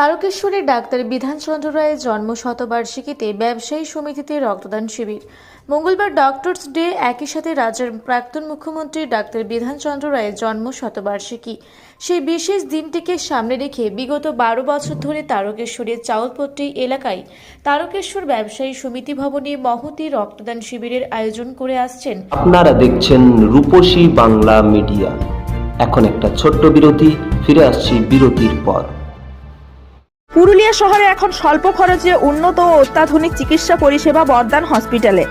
তারকেশ্বরের doctor Bidhanchandra রায়ের জন্ম শতবার্ষিকীতে ব্যবসায়ী সমিতিতে রক্তদান শিবির। মঙ্গলবার ডক্টরস ডে, একই সাথে রাজ্যের প্রাক্তন মুখ্যমন্ত্রী ডাক্তার বিধানচন্দ্র রায়ের জন্ম শতবার্ষিকী। সেই বিশেষ দিনটিকে সামনে রেখে বিগত 12 বছর ধরে তারকেশ্বরের চাউলপট্টি এলাকায় তারকেশ্বর ব্যবসায়ী সমিতি ভবনে মহতী রক্তদান শিবিরের আয়োজন করে আসছেন। আপনারা দেখছেন রূপসী বাংলা মিডিয়া। এখন একটা ছোট্ট বিরতি, ফিরে আসছি বিরতির পর। পুরুলিয়া শহরে এখন স্বল্প খরচে উন্নত ও অত্যাধুনিক চিকিৎসা পরিষেবা বর্দান হসপিটালে।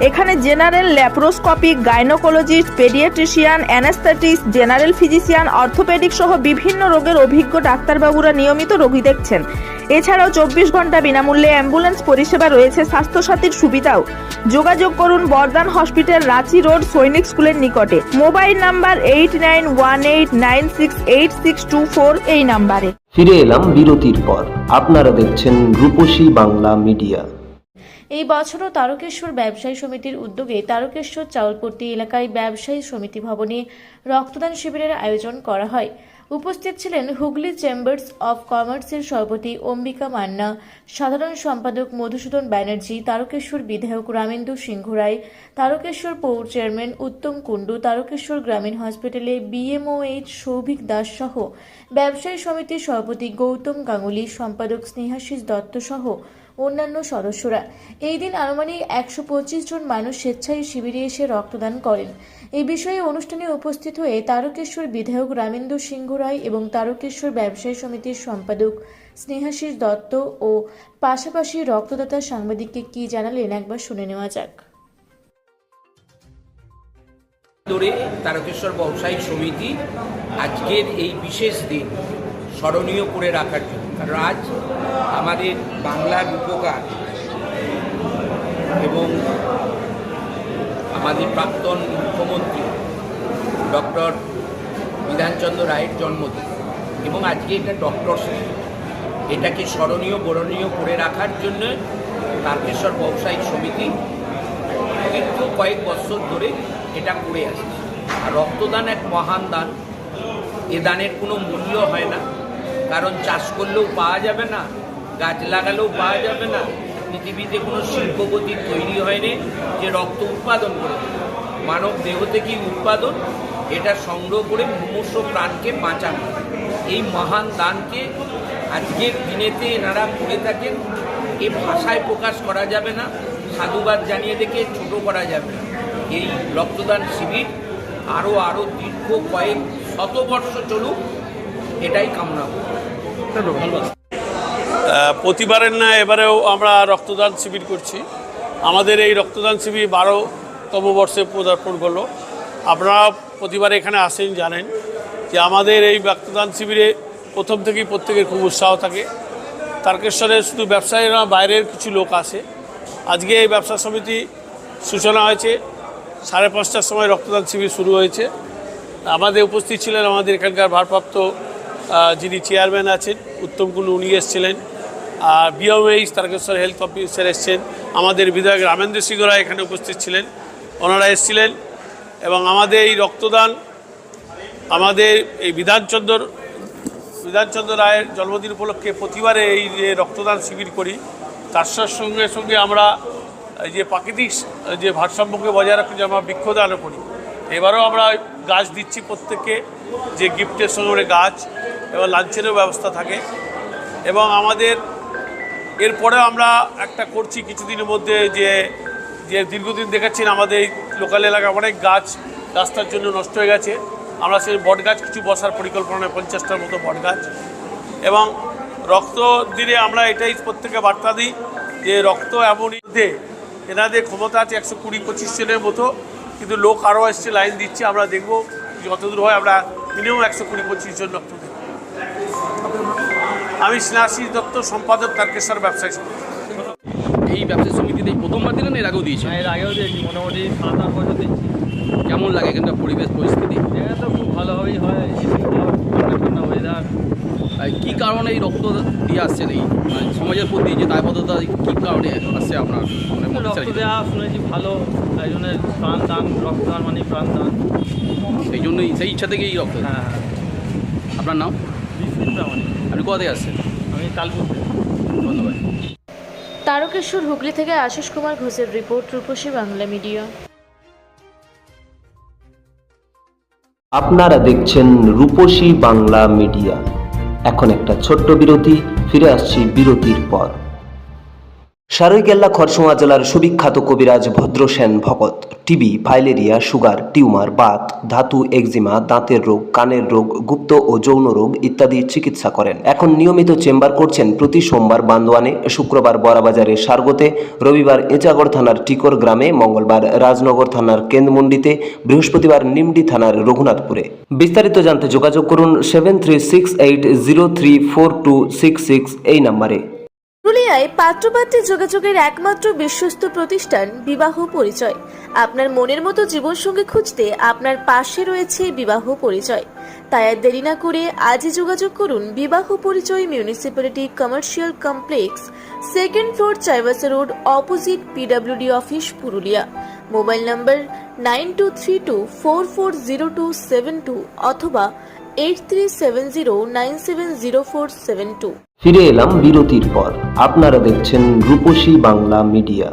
এখানে general, laparoscopic, gynaecologist, paediatrician, anaesthetist, general physician, orthopaedic সহ বিভিন্ন রোগের অভিজ্ঞ ডাক্তারবাবুরা নিয়মিত রোগী দেখছেন। এছাড়াও 24 ঘন্টা বিনামূল্যে অ্যাম্বুলেন্স পরিষেবা রয়েছে, স্বাস্থ্যসাথীর সুবিধাও। যোগাযোগ করুন বর্দান হসপিটাল, রাঁচি রোড, সৈনিক স্কুলের নিকটে। মোবাইল নাম্বার 8918968624 এই নাম্বারে। ফিরে এলাম বিরতির পর। আপনারা দেখছেন রূপসী বাংলা মিডিয়া। এই বছরও তারকেশ্বর ব্যবসায়ী সমিতির উদ্যোগে তারকেশ্বর চাউলপট্টি এলাকায় ব্যবসায়ী সমিতি ভবনে রক্তদান শিবিরের আয়োজন করা হয়। উপস্থিত ছিলেন হুগলি চেম্বার্স অফ কমার্সের সভাপতি অম্বিকা মান্না, সাধারণ সম্পাদক মধুসূদন ব্যানার্জি, তারকেশ্বর বিধায়ক রামেন্দু সিংহ রায়, তারকেশ্বর পৌর চেয়ারম্যান উত্তম কুণ্ডু, তারকেশ্বর গ্রামীণ হসপিটালে বিএমওএইচ সৌভিক দাস সহ ব্যবসায়ী সমিতির সভাপতি গৌতম গাঙ্গুলি, সম্পাদক স্নেহাশিস দত্ত সহ অন্যান্য সদস্যরা। এই দিন আনুমানিক 125 জন মানুষ স্বেচ্ছায় শিবিরে এসে রক্তদান করেন। এই বিষয়ে অনুষ্ঠানে উপস্থিত হয়ে তারকেশ্বর বিধায়ক রামেন্দু সিংহ রায় এবং তারকেশ্বর ব্যবসায়ী সমিতির সম্পাদক স্নেহাশিস দত্ত ও পাশাপাশি রক্তদাতা সাংবাদিককে কি জানালেন একবার শুনে নেওয়া যাক। ধরে তারকেশ্বর ব্যবসায়ী সমিতি আজকের এই বিশেষ দিন স্মরণীয় করে রাখার জন্য, কারণ আজ আমাদের বাংলার উপকার এবং আমাদের প্রাক্তন মুখ্যমন্ত্রী ডক্টর বিধানচন্দ্র রায়ের জন্মদিন এবং আজকে এটা ডক্টরস ডে। এটাকে স্মরণীয় বরণীয় করে রাখার জন্য তারকেশ্বর ব্যবসায়ী সমিতি দীর্ঘ কয়েক বছর ধরে এটা করে আসছে। আর রক্তদান এক মহান দান। এ দানের কোনো মূল্য হয় না, কারণ চাষ করলেও পাওয়া যাবে না, গাছ লাগালেও পাওয়া যাবে না। পৃথিবীতে কোনো শিল্পপতি তৈরি হয়নি যে রক্ত উৎপাদন করে মানব দেহ থেকেই উৎপাদন। এটা সংগ্রহ করে মুমূর্ষু প্রাণকে বাঁচানো, এই মহান দানকে আজকের দিনেতে এনারা করে থাকেন। এ ভাষায় প্রকাশ করা যাবে না, সাধুবাদ জানিয়ে দেখে ছোট করা যাবে না। এই রক্তদান শিবির আরও দীর্ঘ কয়েক শতবর্ষ চলুক, এটাই কামনা করি। প্রতিবারের না এবারেও আমরা রক্তদান শিবির করছি। আমাদের এই রক্তদান শিবির 12তম বর্ষে পদার্পণ করলো। আপনারা প্রতিবার এখানে আসেন, জানেন যে আমাদের এই রক্তদান শিবিরে প্রথম থেকেই প্রত্যেকের খুব উৎসাহ থাকে। তারকেশ্বরে শুধু ব্যবসায়ীরা, বাইরের কিছু লোক আসে। আজকে এই ব্যবসা সমিতি সূচনা হয়েছে, 5:30টার সময় রক্তদান শিবির শুরু হয়েছে। আমাদের উপস্থিত ছিলেন আমাদের এখানকার ভারপ্রাপ্ত যিনি চেয়ারম্যান আছেন উত্তম কুণ্ডু, উনি এসেছিলেন। আর বিএমএইচ তারকেশ্বর হেলথ অফিসার এসেছেন। আমাদের বিধায়ক রামেন্দু সিংহ রায় এখানে উপস্থিত ছিলেন, ওনারা এসেছিলেন। এবং আমাদের এই রক্তদান আমাদের এই বিধানচন্দ্র রায়ের জন্মদিন উপলক্ষে প্রতিবারে এই যে রক্তদান শিবির করি, তার সঙ্গে সঙ্গে আমরা এই যে প্রাকৃতিক যে ভারসাম্যকে বজায় রাখতে আমরা বৃক্ষদানও করি। এবারও আমরা গাছ দিচ্ছি প্রত্যেককে, যে গিফটের সঙ্গে গাছ এবং লাঞ্চেরও ব্যবস্থা থাকে। এবং আমাদের এরপরে আমরা একটা করছি কিছুদিনের মধ্যে, যে দীর্ঘদিন দেখাচ্ছেন আমাদের এই লোকাল এলাকায় অনেক গাছ রাস্তার জন্য নষ্ট হয়ে গেছে। আমরা সেই বট গাছ কিছু বসার পরিকল্পনা, 50টার মতো বট গাছ। এবং রক্ত দিলে আমরা এটাই প্রত্যেকে বার্তা দিই যে রক্ত এমনই এনাদের ক্ষমতা আছে 120-25 জনের মতো, কিন্তু লোক আরও এসছে, লাইন দিচ্ছে। আমরা দেখবো যতদূর হয় আমরা মিনিমাম 120-25 জন রক্ত দেব। আমি স্নেহাশিস দত্ত, সম্পাদক তারকেশ্বর ব্যবসায়ী সমিতি। এই ব্যবসায়ী সমিতিতে প্রথমবার দিলেন, এর আগেও দিয়েছি? এর আগেও দিয়েছি, মোটামুটি 7-8 বছর দিচ্ছি। কেমন লাগে এখানকার পরিবেশ পরিস্থিতি? এটা তো খুব ভালোভাবেই হয়, ঠান্ডা ঠান্ডা ওয়েদার। কী কারণে এই রক্ত দিয়ে আসছেন? এই সমাজের প্রতি যে দায়বদ্ধতা কী কারণে আসছে আপনার? রক্ত দেওয়া শুনেছি ভালো, তাই জন্য প্রাণদান, রক্তদান মানে প্রাণদান, সেই জন্যই, সেই ইচ্ছা থেকেই এই রক্ত। হ্যাঁ। আপনার নাম? বিস্মিত প্রামাণিক। আপনি কোথা থেকে আসছেন? আমি তালপুর থেকে। ধন্যবাদ। তারকেশ্বর হুগলি থেকে আশিস কুমার ঘোষের রিপোর্ট, রূপসী বাংলা মিডিয়া। আপনারা দেখছেন রূপসী বাংলা মিডিয়া। এখন একটা ছোট্ট বিরতি, ফিরে আসছি বিরতির পর। সারৈকেল্লা খরসোয়া জেলার সুবিখ্যাত কবিরাজ Bhadrasen Bhagat TB, filaria, sugar, tumour, Baat, ধাতু, একজিমা, দাঁতের রোগ, কানের রোগ, গুপ্ত ও যৌন রোগ ইত্যাদি চিকিৎসা করেন। এখন নিয়মিত চেম্বার করছেন প্রতি সোমবার বান্দোয়ানে, শুক্রবার বড়াবাজারে সারগোতে, রবিবার এঁচাগড় থানার টিকর গ্রামে, মঙ্গলবার রাজনগর থানার কেন্দ্রমন্ডিতে, বৃহস্পতিবার নিমডি থানার রঘুনাথপুরে। বিস্তারিত জানতে যোগাযোগ করুন 7368034266 এই নম্বরে। পুরুলিয়ায় পাত্রপাত্রী যোগাযোগের একমাত্র বিশ্বস্ত প্রতিষ্ঠান বিবাহ পরিচয়। আপনার মনের মতো জীবনসঙ্গী খুঁজতে আপনার পাশে রয়েছে বিবাহ পরিচয়। তাই আর দেরি না করে আজই যোগাযোগ করুন বিবাহ পরিচয়, municipality commercial complex, 2nd floor, Chaibasa road, opposite PWD office, Purulia. Mobile নম্বর 9232440272 অথবা 8370970472। ফিরে এলাম বিরতির পর। আপনারা দেখছেন রূপসী বাংলা মিডিয়া।